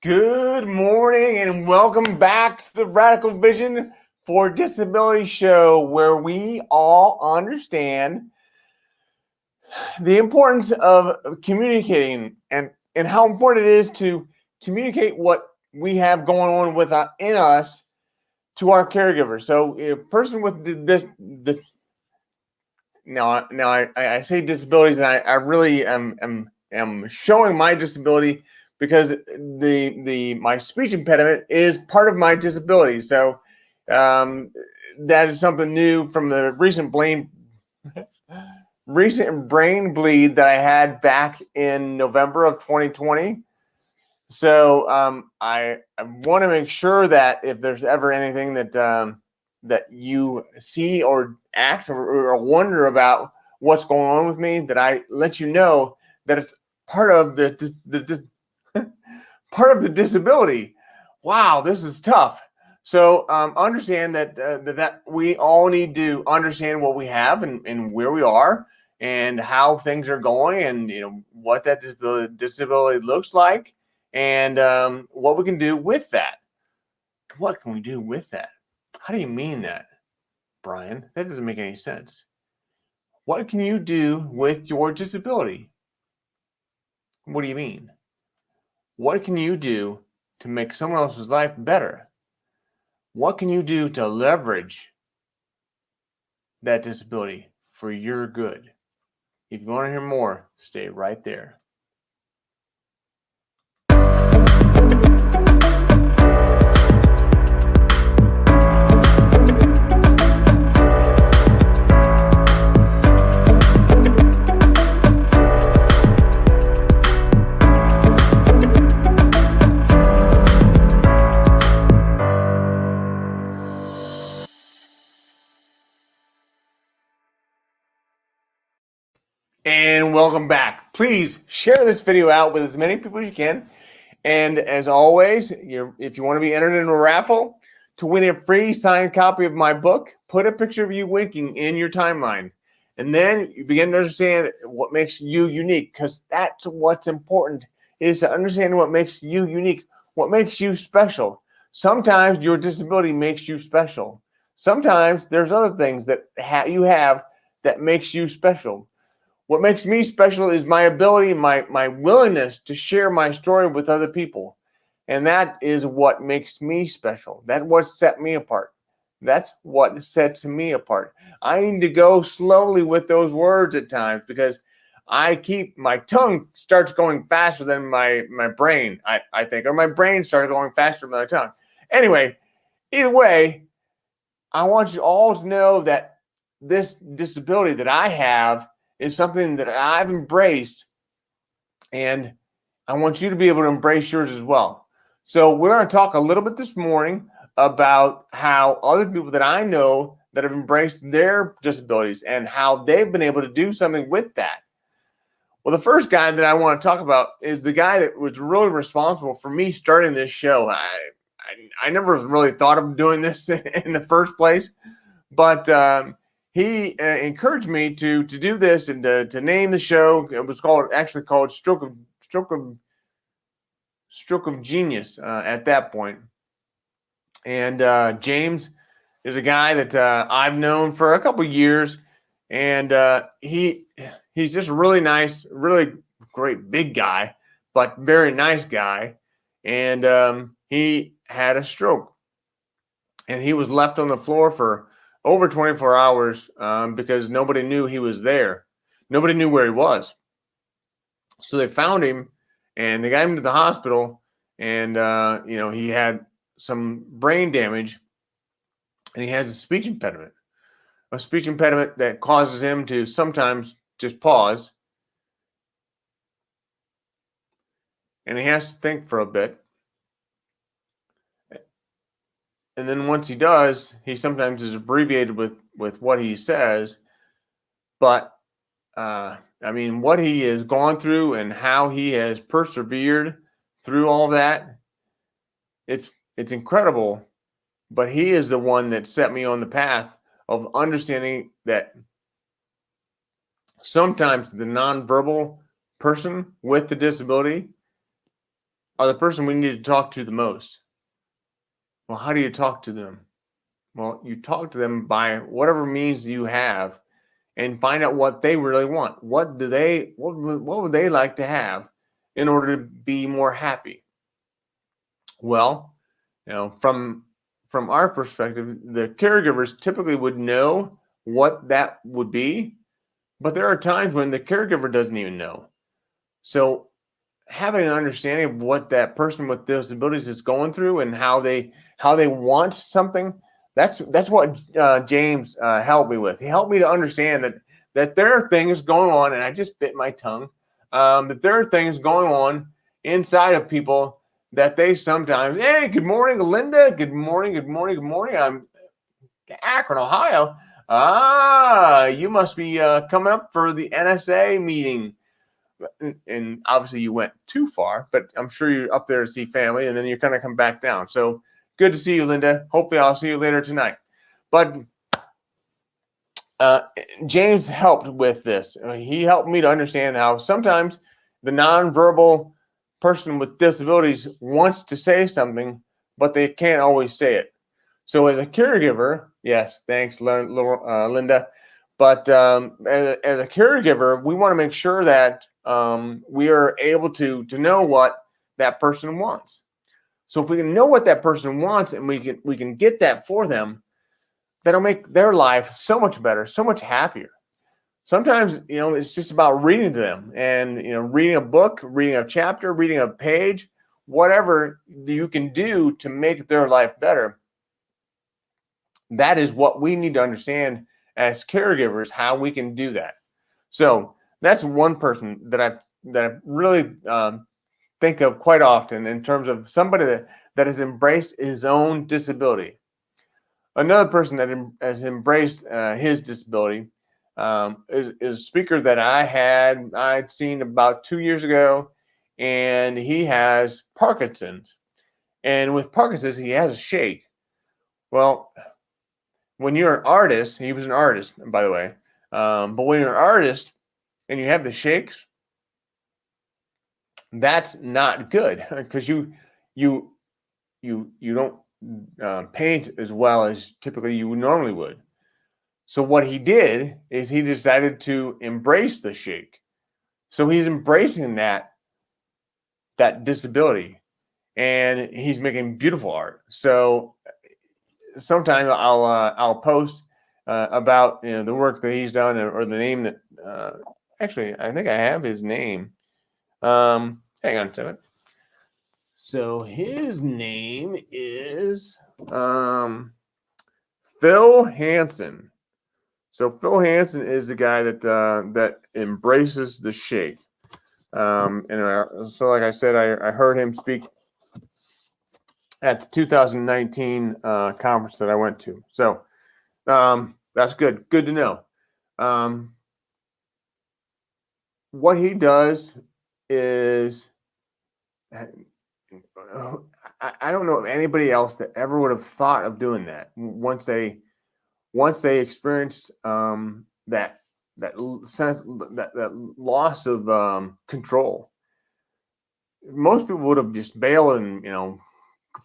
Good morning and welcome back to the Radical Vision for Disability show, where we all understand the importance of communicating and how important it is to communicate what we have going on in us to our caregivers. So a person with I say disabilities, and I really am showing my disability because my speech impediment is part of my disability. So that is something new from the recent brain bleed that I had back in November of 2020. So I want to make sure that if there's ever anything that you see or act or wonder about what's going on with me, that I let you know that it's part of the part of the disability. Wow, this is tough. So understand that we all need to understand what we have and where we are and how things are going, and what that disability looks like, and what we can do with that. What can we do with that? How do you mean that, Brian? That doesn't make any sense. What can you do with your disability? What do you mean? What can you do to make someone else's life better? What can you do to leverage that disability for your good? If you want to hear more, stay right there. And welcome back. Please share this video out with as many people as you can. And as always, if you want to be entered in a raffle to win a free signed copy of my book, put a picture of you winking in your timeline. And then you begin to understand what makes you unique, because that's what's important, is to understand what makes you unique, what makes you special. Sometimes your disability makes you special. Sometimes there's other things that you have that makes you special. What makes me special is my ability, my willingness to share my story with other people. And that is what makes me special. That's what set me apart. That's what sets me apart. I need to go slowly with those words at times, because my tongue starts going faster than my brain, I think, or my brain started going faster than my tongue. Anyway, either way, I want you all to know that this disability that I have is something that I've embraced, and I want you to be able to embrace yours as well. So we're going to talk a little bit this morning about how other people that I know that have embraced their disabilities and how they've been able to do something with that. Well, the first guy that I want to talk about is the guy that was really responsible for me starting this show. I never really thought of doing this in the first place, but he encouraged me to do this and to name the show. It was actually called Stroke of Genius at that point. And James is a guy that I've known for a couple years, and he's just a really nice, really great big guy, but very nice guy. And he had a stroke, and he was left on the floor for over 24 hours because nobody knew he was there. Nobody knew where he was. So they found him, and they got him to the hospital, and he had some brain damage, and he has a speech impediment that causes him to sometimes just pause, and he has to think for a bit. And then once he does, he sometimes is abbreviated with what he says. But what he has gone through and how he has persevered through all that, it's incredible. But he is the one that set me on the path of understanding that sometimes the nonverbal person with the disability are the person we need to talk to the most. Well, how do you talk to them? Well, you talk to them by whatever means you have and find out what they really want. What would they like to have in order to be more happy? Well, from our perspective, the caregivers typically would know what that would be, but there are times when the caregiver doesn't even know. So having an understanding of what that person with disabilities is going through and how they want something, that's what James helped me with. He helped me to understand that there are things going on, and I just bit my tongue. That there are things going on inside of people that they sometimes, hey, good morning, Linda. Good morning, good morning, good morning. I'm Akron, Ohio. Ah, you must be coming up for the NSA meeting. And obviously you went too far, but I'm sure you're up there to see family, and then you're going to come back down. So good to see you, Linda. Hopefully I'll see you later tonight. But James helped with this. He helped me to understand how sometimes the nonverbal person with disabilities wants to say something, but they can't always say it. So as a caregiver, yes, thanks, Linda. But as a caregiver, we want to make sure that we are able to know what that person wants. So if we can know what that person wants and we can get that for them, that'll make their life so much better, so much happier. Sometimes, it's just about reading to them and, reading a book, reading a chapter, reading a page, whatever you can do to make their life better. That is what we need to understand as caregivers, how we can do that. So that's one person that I really think of quite often in terms of somebody that has embraced his own disability. Another person that has embraced his disability is a speaker that I'd seen about 2 years ago, and he has Parkinson's. And with Parkinson's, he has a shake. Well, when you're an artist, he was an artist, by the way, but when you're an artist and you have the shakes, that's not good because you don't paint as well as typically you normally would. So what he did is he decided to embrace the shake. So he's embracing that disability, and he's making beautiful art. So sometime I'll post about the work that he's done, or the name that actually I think I have his name. Hang on a second. So his name is Phil Hansen. So Phil Hansen is the guy that embraces the shake. So like I said, I heard him speak at the 2019 conference that I went to. So that's good. Good to know. What he does is, I don't know of anybody else that ever would have thought of doing that once they experienced that sense, that loss of control. Most people would have just bailed and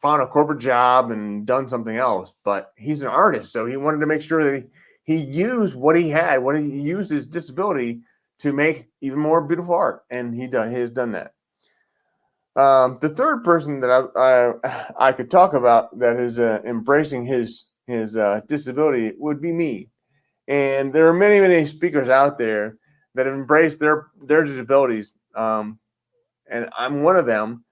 found a corporate job and done something else. But he's an artist, so he wanted to make sure that he used what he had, what he used his disability to make even more beautiful art, and he has done that. The third person that I could talk about that is embracing his disability would be me. And there are many speakers out there that have embraced their disabilities, and I'm one of them.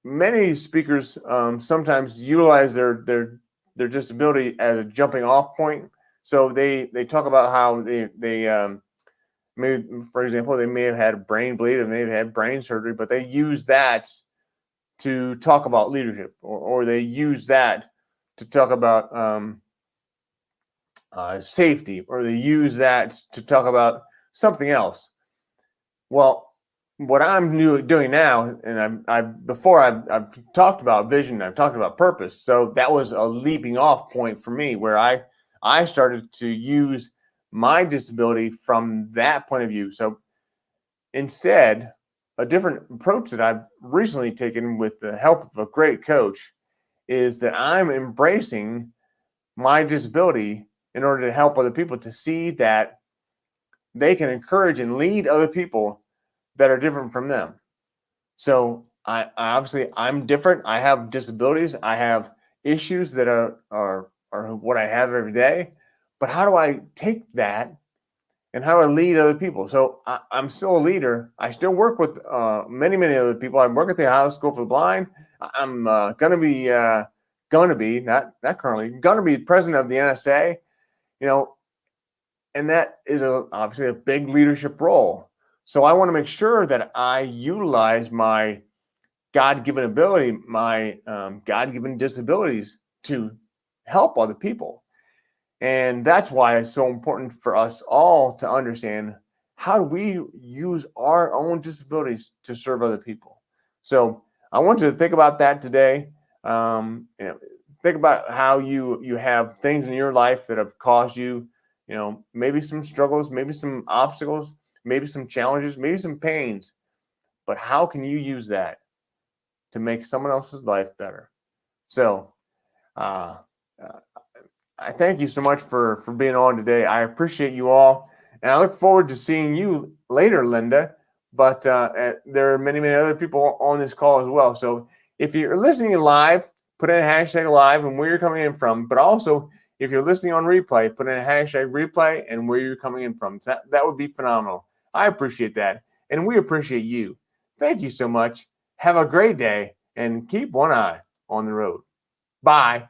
Many speakers sometimes utilize their disability as a jumping off point. So they talk about how they maybe, for example, they may have had a brain bleed, or may have had brain surgery, but they use that to talk about leadership, or they use that to talk about safety, or they use that to talk about something else. Well, what I'm doing now, and I've talked about vision, I've talked about purpose. So that was a leaping off point for me, where I started to use my disability from that point of view. So instead, a different approach that I've recently taken with the help of a great coach is that I'm embracing my disability in order to help other people to see that they can encourage and lead other people that are different from them. So I obviously I'm different. I have disabilities. I have issues that are what I have every day. But how do I take that and how to lead other people? So I'm still a leader. I still work with many other people. I work at the Ohio School for the Blind. I'm gonna be not currently gonna be president of the NSA. You know, and that is obviously a big leadership role. So I want to make sure that I utilize my God-given ability, my God-given disabilities to help other people. And that's why it's so important for us all to understand how do we use our own disabilities to serve other people. So I want you to think about that today. Think about how you have things in your life that have caused you, maybe some struggles, maybe some obstacles, maybe some challenges, maybe some pains. But how can you use that to make someone else's life better? So uh, uh, I thank you so much for being on today. I appreciate you all, and I look forward to seeing you later, Linda. But there are many other people on this call as well. So if you're listening live, put in a hashtag live and where you're coming in from. But also, if you're listening on replay, put in a hashtag replay and where you're coming in from. That would be phenomenal. I appreciate that, and we appreciate you. Thank you so much. Have a great day, and keep one eye on the road. Bye.